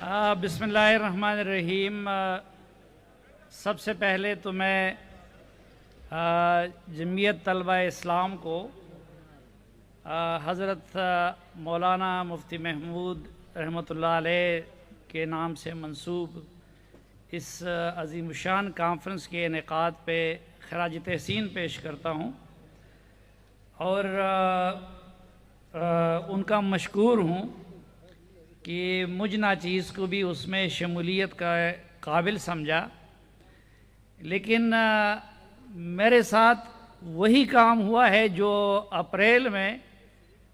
بسم اللہ الرحمن الرحیم۔ سب سے پہلے تو میں جمعیت طلبہ اسلام کو حضرت مولانا مفتی محمود رحمۃ اللہ علیہ کے نام سے منسوب اس عظیم الشان کانفرنس کے انعقاد پہ خراج تحسین پیش کرتا ہوں اور ان کا مشکور ہوں کہ مجھ ناچیز کو بھی اس میں شمولیت کا قابل سمجھا، لیکن میرے ساتھ وہی کام ہوا ہے جو اپریل میں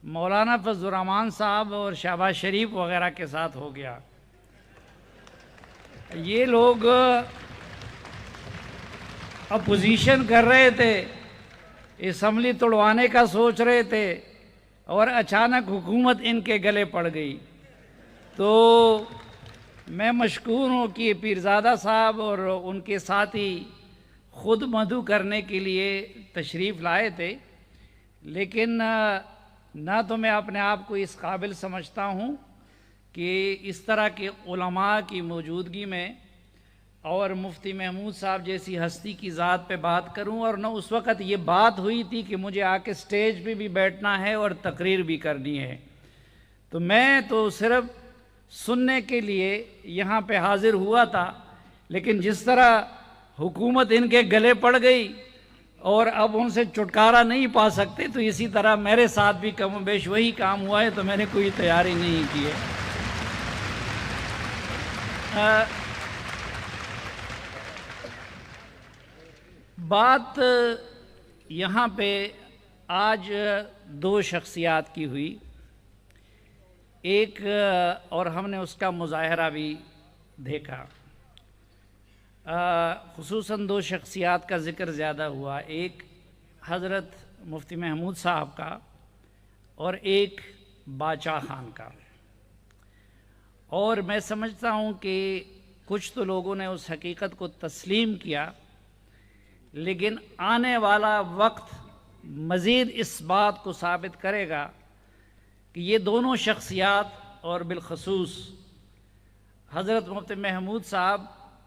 مولانا فضل الرحمان صاحب اور شہباز شریف وغیرہ کے ساتھ ہو گیا۔ یہ لوگ اپوزیشن کر رہے تھے، اسمبلی توڑوانے کا سوچ رہے تھے اور اچانک حکومت ان کے گلے پڑ گئی۔ تو میں مشکور ہوں کہ پیرزادہ صاحب اور ان کے ساتھی خود مدعو کرنے کے لیے تشریف لائے تھے، لیکن نہ تو میں اپنے آپ کو اس قابل سمجھتا ہوں کہ اس طرح کے علماء کی موجودگی میں اور مفتی محمود صاحب جیسی ہستی کی ذات پہ بات کروں، اور نہ اس وقت یہ بات ہوئی تھی کہ مجھے آ کے سٹیج پہ بھی بیٹھنا ہے اور تقریر بھی کرنی ہے۔ تو میں تو صرف سننے کے لیے یہاں پہ حاضر ہوا تھا، لیکن جس طرح حکومت ان کے گلے پڑ گئی اور اب ان سے چھٹکارا نہیں پا سکتے، تو اسی طرح میرے ساتھ بھی کم و بیش وہی کام ہوا ہے، تو میں نے کوئی تیاری نہیں کی ہے۔ بات یہاں پہ آج دو شخصیات کی ہوئی، ایک اور ہم نے اس کا مظاہرہ بھی دیکھا، خصوصاً دو شخصیات کا ذکر زیادہ ہوا، ایک حضرت مفتی محمود صاحب کا اور ایک باچا خان کا۔ اور میں سمجھتا ہوں کہ کچھ تو لوگوں نے اس حقیقت کو تسلیم کیا، لیکن آنے والا وقت مزید اس بات کو ثابت کرے گا کہ یہ دونوں شخصیات اور بالخصوص حضرت مفتی محمود صاحب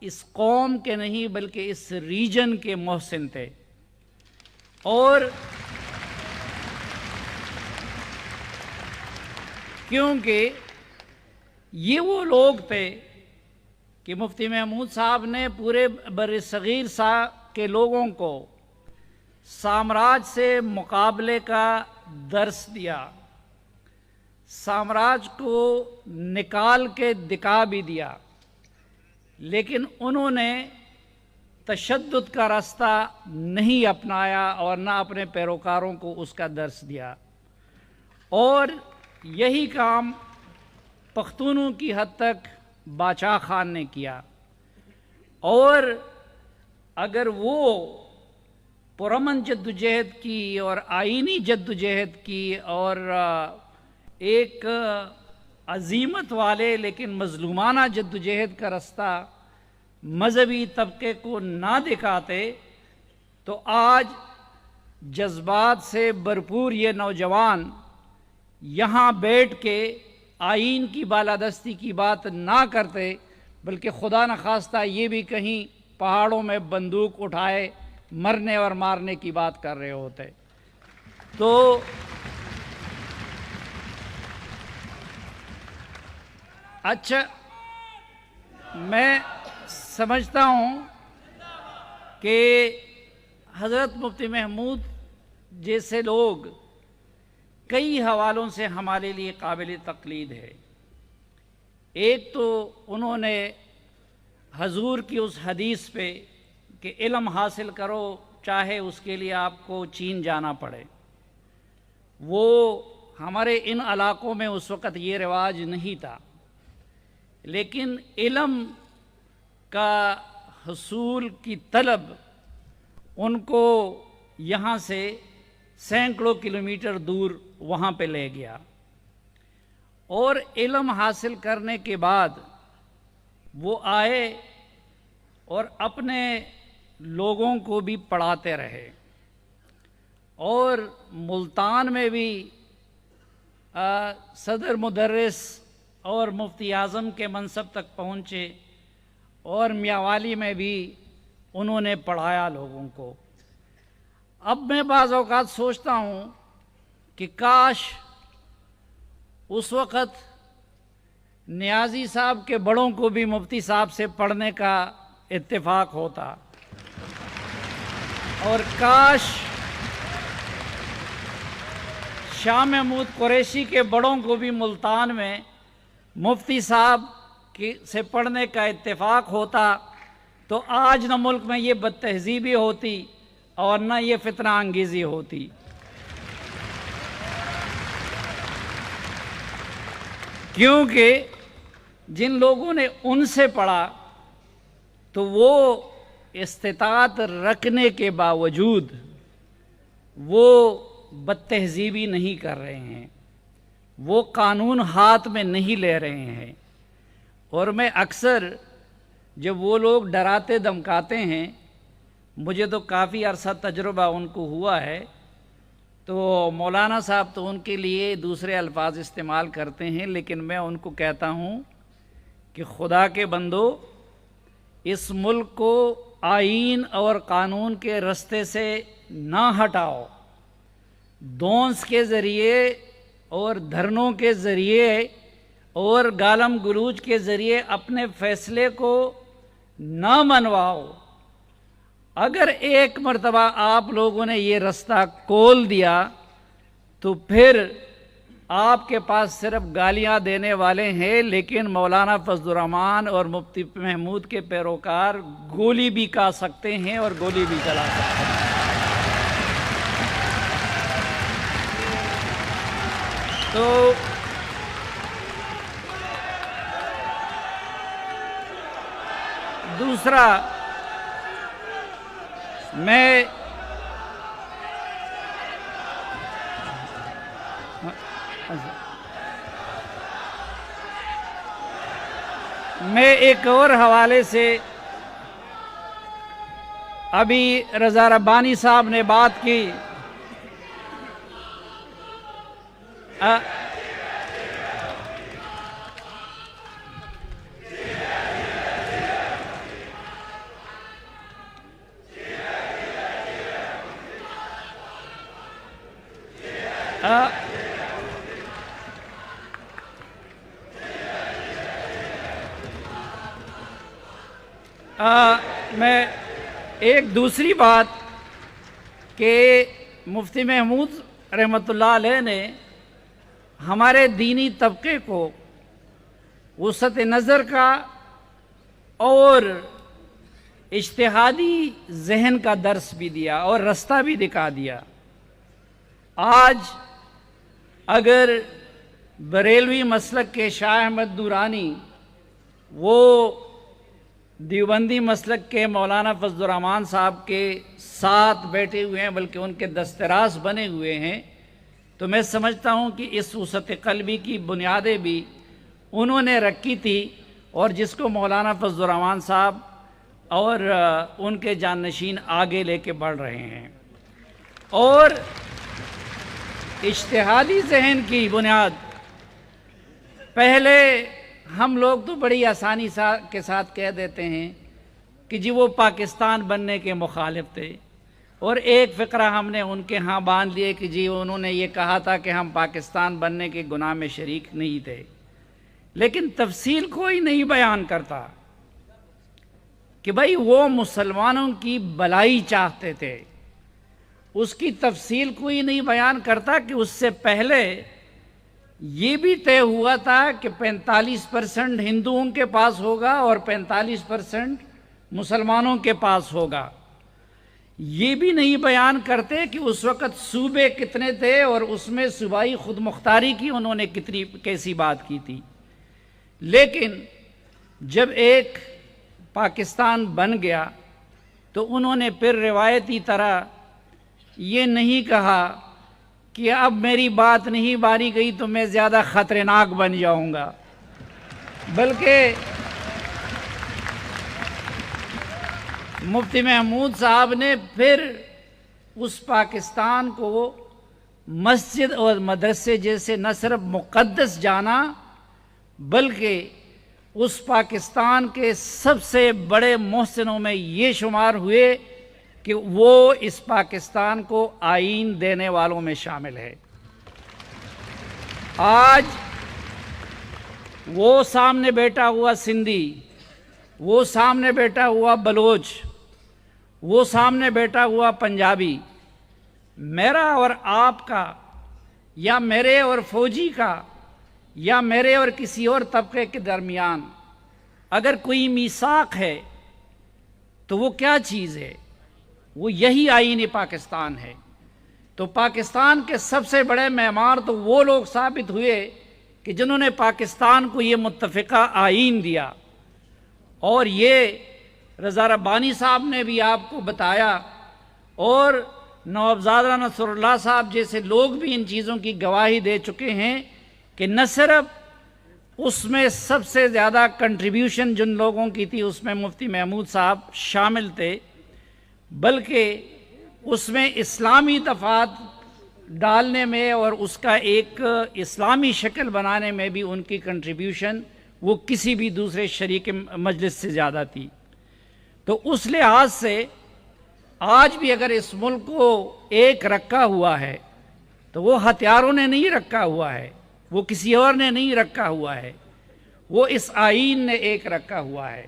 اس قوم کے نہیں بلکہ اس ریجن کے محسن تھے، اور کیونکہ یہ وہ لوگ تھے کہ مفتی محمود صاحب نے پورے بر صغیر کے لوگوں کو سامراج سے مقابلے کا درس دیا، سامراج کو نکال کے دکھا بھی دیا، لیکن انہوں نے تشدد کا راستہ نہیں اپنایا اور نہ اپنے پیروکاروں کو اس کا درس دیا۔ اور یہی کام پختونوں کی حد تک باچا خان نے کیا، اور اگر وہ پرامن جدوجہد کی اور آئینی جدوجہد کی اور ایک عزیمت والے لیکن مظلومانہ جدوجہد کا راستہ مذہبی طبقے کو نہ دکھاتے، تو آج جذبات سے بھرپور یہ نوجوان یہاں بیٹھ کے آئین کی بالادستی کی بات نہ کرتے، بلکہ خدا نخواستہ یہ بھی کہیں پہاڑوں میں بندوق اٹھائے مرنے اور مارنے کی بات کر رہے ہوتے۔ تو اچھا، میں سمجھتا ہوں کہ حضرت مفتی محمود جیسے لوگ کئی حوالوں سے ہمارے لیے قابل تقلید ہے۔ ایک تو انہوں نے حضور کی اس حدیث پہ کہ علم حاصل کرو چاہے اس کے لیے آپ کو چین جانا پڑے، وہ ہمارے ان علاقوں میں اس وقت یہ رواج نہیں تھا، لیکن علم کا حصول کی طلب ان کو یہاں سے سینکڑوں کلومیٹر دور وہاں پہ لے گیا، اور علم حاصل کرنے کے بعد وہ آئے اور اپنے لوگوں کو بھی پڑھاتے رہے، اور ملتان میں بھی صدر مدرس اور مفتی اعظم کے منصب تک پہنچے اور میاوالی میں بھی انہوں نے پڑھایا لوگوں کو۔ اب میں بعض اوقات سوچتا ہوں کہ کاش اس وقت نیازی صاحب کے بڑوں کو بھی مفتی صاحب سے پڑھنے کا اتفاق ہوتا، اور کاش شاہ محمود قریشی کے بڑوں کو بھی ملتان میں مفتی صاحب سے پڑھنے کا اتفاق ہوتا، تو آج نہ ملک میں یہ بد تہذیبی ہوتی اور نہ یہ فتنہ انگیزی ہوتی۔ کیونکہ جن لوگوں نے ان سے پڑھا تو وہ استطاعت رکھنے کے باوجود وہ بد تہذیبی نہیں کر رہے ہیں، وہ قانون ہاتھ میں نہیں لے رہے ہیں۔ اور میں اکثر جب وہ لوگ ڈراتے دمکاتے ہیں، مجھے تو کافی عرصہ تجربہ ان کو ہوا ہے، تو مولانا صاحب تو ان کے لیے دوسرے الفاظ استعمال کرتے ہیں، لیکن میں ان کو کہتا ہوں کہ خدا کے بندو، اس ملک کو آئین اور قانون کے رستے سے نہ ہٹاؤ، دونس کے ذریعے اور دھرنوں کے ذریعے اور گالم گلوچ کے ذریعے اپنے فیصلے کو نہ منواؤ۔ اگر ایک مرتبہ آپ لوگوں نے یہ رستہ کھول دیا تو پھر آپ کے پاس صرف گالیاں دینے والے ہیں، لیکن مولانا فضل الرحمان اور مفتی محمود کے پیروکار گولی بھی کھا سکتے ہیں اور گولی بھی چلا سکتے ہیں۔ تو دوسرا، میں ایک اور حوالے سے، ابھی رضا ربانی صاحب نے بات کی، میں ایک دوسری بات کہ مفتی محمود رحمۃ اللہ علیہ نے ہمارے دینی طبقے کو وسعت نظر کا اور اجتہادی ذہن کا درس بھی دیا اور رستہ بھی دکھا دیا۔ آج اگر بریلوی مسلک کے شاہ احمد نورانی وہ دیوبندی مسلک کے مولانا فضل الرحمان صاحب کے ساتھ بیٹھے ہوئے ہیں، بلکہ ان کے دستراز بنے ہوئے ہیں، تو میں سمجھتا ہوں کہ اس وسعت قلبی کی بنیادیں بھی انہوں نے رکھی تھی، اور جس کو مولانا فضل الرحمان صاحب اور ان کے جانشین آگے لے کے بڑھ رہے ہیں۔ اور اجتہادی ذہن کی بنیاد، پہلے ہم لوگ تو بڑی آسانی کے ساتھ کہہ دیتے ہیں کہ جی وہ پاکستان بننے کے مخالف تھے، اور ایک فقرہ ہم نے ان کے ہاں باندھ لیے کہ جی انہوں نے یہ کہا تھا کہ ہم پاکستان بننے کے گناہ میں شریک نہیں تھے، لیکن تفصیل کوئی نہیں بیان کرتا کہ بھائی وہ مسلمانوں کی بلائی چاہتے تھے، اس کی تفصیل کوئی نہیں بیان کرتا کہ اس سے پہلے یہ بھی طے ہوا تھا کہ 45% ہندوؤں کے پاس ہوگا اور 45% مسلمانوں کے پاس ہوگا۔ یہ بھی نہیں بیان کرتے کہ اس وقت صوبے کتنے تھے اور اس میں صوبائی خود مختاری کی انہوں نے کیسی بات کی تھی۔ لیکن جب ایک پاکستان بن گیا تو انہوں نے پھر روایتی طرح یہ نہیں کہا کہ اب میری بات نہیں مانی گئی تو میں زیادہ خطرناک بن جاؤں گا، بلکہ مفتی محمود صاحب نے پھر اس پاکستان کو مسجد اور مدرسے جیسے نہ صرف مقدس جانا بلکہ اس پاکستان کے سب سے بڑے محسنوں میں یہ شمار ہوئے کہ وہ اس پاکستان کو آئین دینے والوں میں شامل ہے۔ آج وہ سامنے بیٹھا ہوا سندھی، وہ سامنے بیٹھا ہوا بلوچ، وہ سامنے بیٹھا ہوا پنجابی، میرا اور آپ کا یا میرے اور فوجی کا یا میرے اور کسی اور طبقے کے درمیان اگر کوئی میثاق ہے تو وہ کیا چیز ہے؟ وہ یہی آئین پاکستان ہے۔ تو پاکستان کے سب سے بڑے معمار تو وہ لوگ ثابت ہوئے کہ جنہوں نے پاکستان کو یہ متفقہ آئین دیا، اور یہ رضا ربانی صاحب نے بھی آپ کو بتایا، اور نوابزادہ نصر اللہ صاحب جیسے لوگ بھی ان چیزوں کی گواہی دے چکے ہیں کہ نہ صرف اس میں سب سے زیادہ کنٹریبیوشن جن لوگوں کی تھی اس میں مفتی محمود صاحب شامل تھے، بلکہ اس میں اسلامی دفعات ڈالنے میں اور اس کا ایک اسلامی شکل بنانے میں بھی ان کی کنٹریبیوشن وہ کسی بھی دوسرے شریک مجلس سے زیادہ تھی۔ تو اس لحاظ سے آج بھی اگر اس ملک کو ایک رکھا ہوا ہے تو وہ ہتھیاروں نے نہیں رکھا ہوا ہے، وہ کسی اور نے نہیں رکھا ہوا ہے، وہ اس آئین نے ایک رکھا ہوا ہے،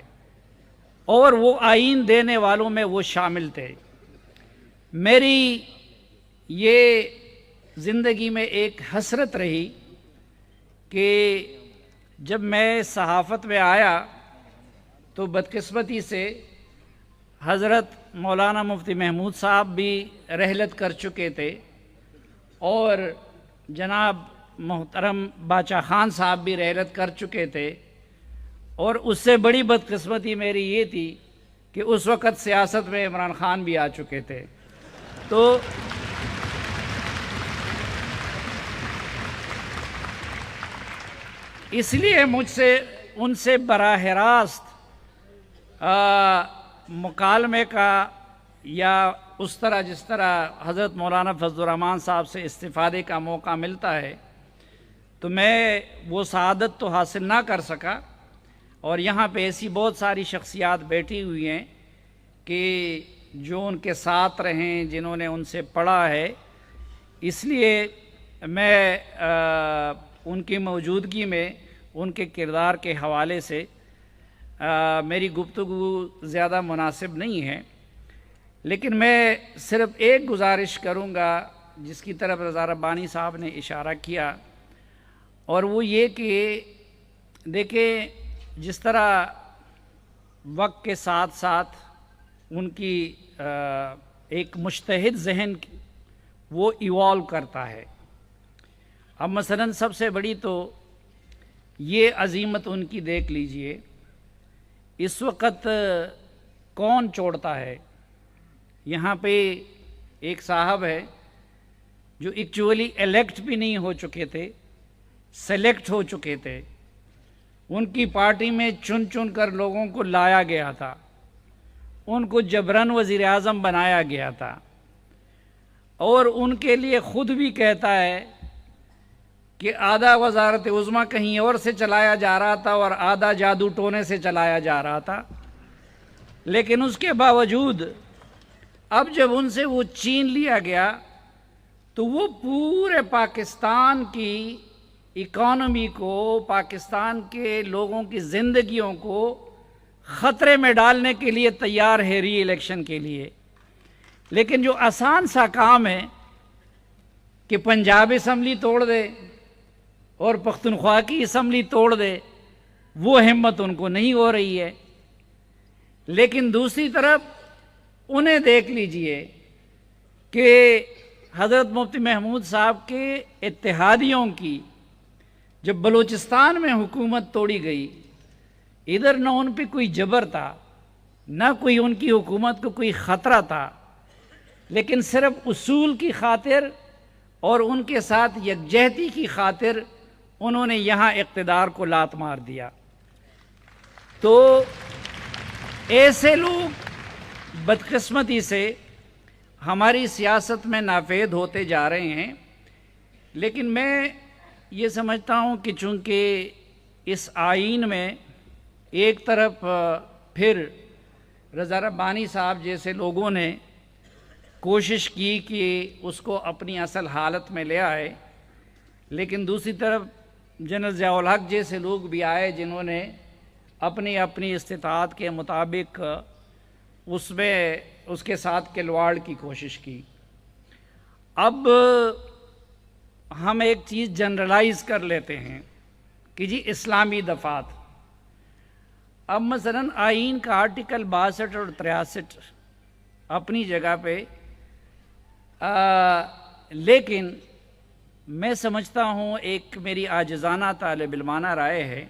اور وہ آئین دینے والوں میں وہ شامل تھے۔ میری یہ زندگی میں ایک حسرت رہی کہ جب میں صحافت میں آیا تو بدقسمتی سے حضرت مولانا مفتی محمود صاحب بھی رحلت کر چکے تھے، اور جناب محترم باچا خان صاحب بھی رحلت کر چکے تھے، اور اس سے بڑی بدقسمتی میری یہ تھی کہ اس وقت سیاست میں عمران خان بھی آ چکے تھے۔ تو اس لیے مجھ سے ان سے براہ راست مکالمے کا یا اس طرح جس طرح حضرت مولانا فضل الرحمان صاحب سے استفادے کا موقع ملتا ہے تو میں وہ سعادت تو حاصل نہ کر سکا، اور یہاں پہ ایسی بہت ساری شخصیات بیٹھی ہوئی ہیں کہ جو ان کے ساتھ رہیں، جنہوں نے ان سے پڑھا ہے، اس لیے میں ان کی موجودگی میں ان کے کردار کے حوالے سے میری گفتگو زیادہ مناسب نہیں ہے، لیکن میں صرف ایک گزارش کروں گا جس کی طرف رضا ربانی صاحب نے اشارہ کیا، اور وہ یہ کہ دیکھیں جس طرح وقت کے ساتھ ساتھ ان کی ایک مجتہد ذہن وہ ایوالو کرتا ہے۔ اب مثلا سب سے بڑی تو یہ عظیمت ان کی دیکھ لیجئے، اس وقت کون چھوڑتا ہے؟ یہاں پہ ایک صاحب ہے جو ایکچولی الیکٹ بھی نہیں ہو چکے تھے، سلیکٹ ہو چکے تھے، ان کی پارٹی میں چن چن کر لوگوں کو لایا گیا تھا، ان کو جبراً وزیر اعظم بنایا گیا تھا، اور ان کے لیے خود بھی کہتا ہے کہ آدھا وزارت عظمیٰ کہیں اور سے چلایا جا رہا تھا اور آدھا جادو ٹونے سے چلایا جا رہا تھا، لیکن اس کے باوجود اب جب ان سے وہ چھین لیا گیا تو وہ پورے پاکستان کی اکانومی کو، پاکستان کے لوگوں کی زندگیوں کو خطرے میں ڈالنے کے لیے تیار ہے ری الیکشن کے لیے۔ لیکن جو آسان سا کام ہے کہ پنجاب اسمبلی توڑ دے اور پختونخوا کی اسمبلی توڑ دے، وہ ہمت ان کو نہیں ہو رہی ہے۔ لیکن دوسری طرف انہیں دیکھ لیجئے کہ حضرت مفتی محمود صاحب کے اتحادیوں کی جب بلوچستان میں حکومت توڑی گئی، ادھر نہ ان پہ کوئی جبر تھا، نہ کوئی ان کی حکومت کو کوئی خطرہ تھا، لیکن صرف اصول کی خاطر اور ان کے ساتھ یکجہتی کی خاطر انہوں نے یہاں اقتدار کو لات مار دیا۔ تو ایسے لوگ بدقسمتی سے ہماری سیاست میں نافید ہوتے جا رہے ہیں، لیکن میں یہ سمجھتا ہوں کہ چونکہ اس آئین میں ایک طرف پھر رضا ربانی صاحب جیسے لوگوں نے کوشش کی کہ اس کو اپنی اصل حالت میں لے آئے، لیکن دوسری طرف جنرل ضیاء الحق جیسے لوگ بھی آئے جنہوں نے اپنی اپنی استطاعت کے مطابق اس کے ساتھ کھلواڑ کی کوشش کی۔ اب ہم ایک چیز جنرلائز کر لیتے ہیں کہ جی اسلامی دفعات، اب مثلا آئین کا آرٹیکل 62 اور 63 اپنی جگہ پہ، لیکن میں سمجھتا ہوں، ایک میری عاجزانہ طالب علمانہ رائے ہے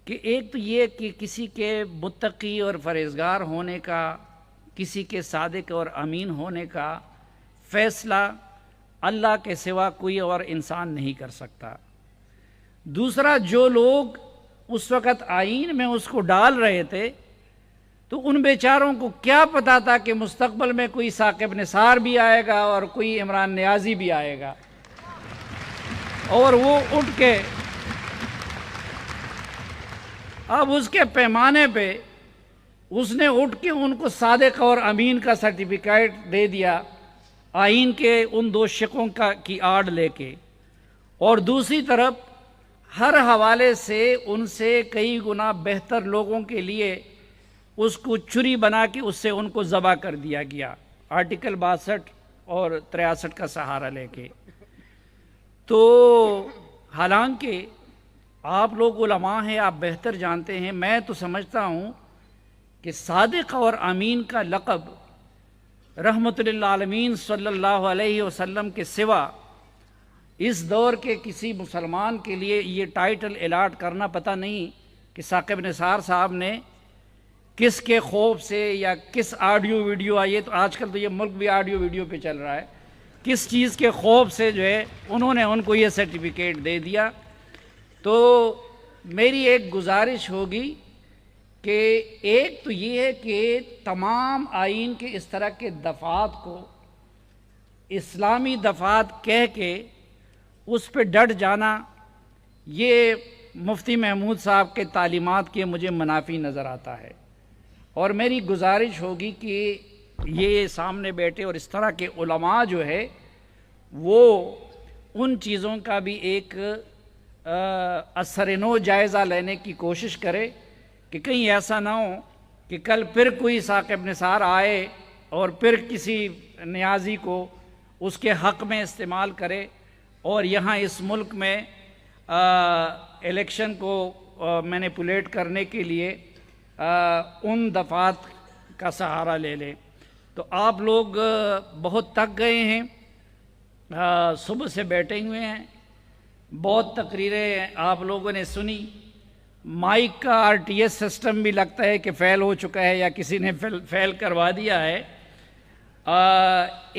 کہ ایک تو یہ کہ کسی کے متقی اور پرہیزگار ہونے کا، کسی کے صادق اور امین ہونے کا فیصلہ اللہ کے سوا کوئی اور انسان نہیں کر سکتا۔ دوسرا، جو لوگ اس وقت آئین میں اس کو ڈال رہے تھے تو ان بیچاروں کو کیا پتا تھا کہ مستقبل میں کوئی ثاقب نثار بھی آئے گا اور کوئی عمران نیازی بھی آئے گا، اور وہ اٹھ کے اب اس کے پیمانے پہ اس نے اٹھ کے ان کو صادق اور امین کا سرٹیفکیٹ دے دیا آئین کے ان دو شقوں کی آڑ لے کے، اور دوسری طرف ہر حوالے سے ان سے کئی گنا بہتر لوگوں کے لیے اس کو چھری بنا کے اس سے ان کو ذبح کر دیا گیا، آرٹیکل 62 اور 63 کا سہارا لے کے۔ تو حالانکہ آپ لوگ علماء ہیں، آپ بہتر جانتے ہیں، میں تو سمجھتا ہوں کہ صادق اور امین کا لقب رحمت للعالمین صلی اللہ علیہ وسلم کے سوا اس دور کے کسی مسلمان کے لیے یہ ٹائٹل الاٹ کرنا پتہ نہیں کہ ثاقب نثار صاحب نے کس کے خوف سے یا کس آڈیو ویڈیو آئیے، تو آج کل تو یہ ملک بھی آڈیو ویڈیو پہ چل رہا ہے، کس چیز کے خوف سے جو ہے انہوں نے ان کو یہ سرٹیفکیٹ دے دیا۔ تو میری ایک گزارش ہوگی کہ ایک تو یہ ہے کہ تمام آئین کے اس طرح کے دفعات کو اسلامی دفعات کہہ کے اس پہ ڈٹ جانا، یہ مفتی محمود صاحب کے تعلیمات کے مجھے منافی نظر آتا ہے، اور میری گزارش ہوگی کہ یہ سامنے بیٹھے اور اس طرح کے علماء جو ہے وہ ان چیزوں کا بھی ایک اثر نو جائزہ لینے کی کوشش کرے کہ کہیں ایسا نہ ہو کہ کل پھر کوئی ثاقب نثار آئے اور پھر کسی نیازی کو اس کے حق میں استعمال کرے، اور یہاں اس ملک میں الیکشن کو مینیپولیٹ کرنے کے لیے ان دفعات کا سہارا لے لے۔ تو آپ لوگ بہت تک گئے ہیں، صبح سے بیٹھے ہوئے ہیں، بہت تقریریں آپ لوگوں نے سنی، مائک کا RTS سسٹم بھی لگتا ہے کہ فیل ہو چکا ہے یا کسی نے فیل کروا دیا ہے۔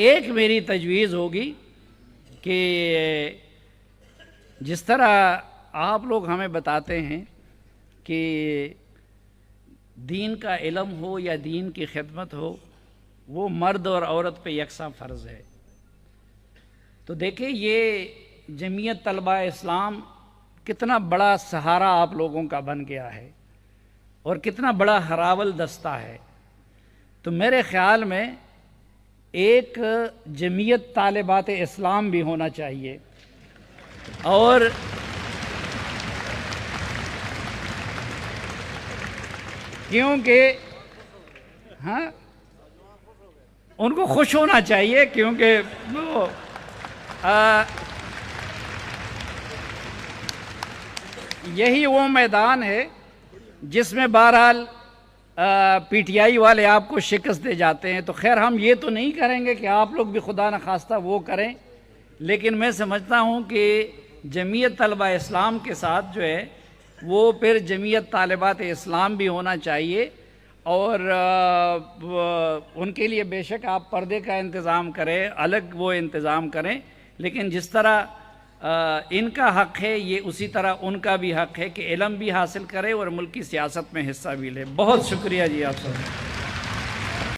ایک میری تجویز ہوگی کہ جس طرح آپ لوگ ہمیں بتاتے ہیں کہ دین کا علم ہو یا دین کی خدمت ہو وہ مرد اور عورت پہ یکساں فرض ہے، تو دیکھیں یہ جمعیت طلبہ اسلام کتنا بڑا سہارا آپ لوگوں کا بن گیا ہے اور کتنا بڑا ہراول دستہ ہے۔ تو میرے خیال میں ایک جمعیت طالبات اسلام بھی ہونا چاہیے، اور کیونکہ ان کو خوش ہونا چاہیے، کیونکہ وہ یہی وہ میدان ہے جس میں بہرحال PTI والے آپ کو شکست دے جاتے ہیں۔ تو خیر ہم یہ تو نہیں کریں گے کہ آپ لوگ بھی خدا نخواستہ وہ کریں، لیکن میں سمجھتا ہوں کہ جمعیت طلبہ اسلام کے ساتھ جو ہے وہ پھر جمعیت طالبات اسلام بھی ہونا چاہیے، اور ان کے لیے بے شک آپ پردے کا انتظام کریں، الگ وہ انتظام کریں، لیکن جس طرح ان کا حق ہے یہ اسی طرح ان کا بھی حق ہے کہ علم بھی حاصل کرے اور ملکی سیاست میں حصہ بھی لے۔ بہت شکریہ جی آپ سب۔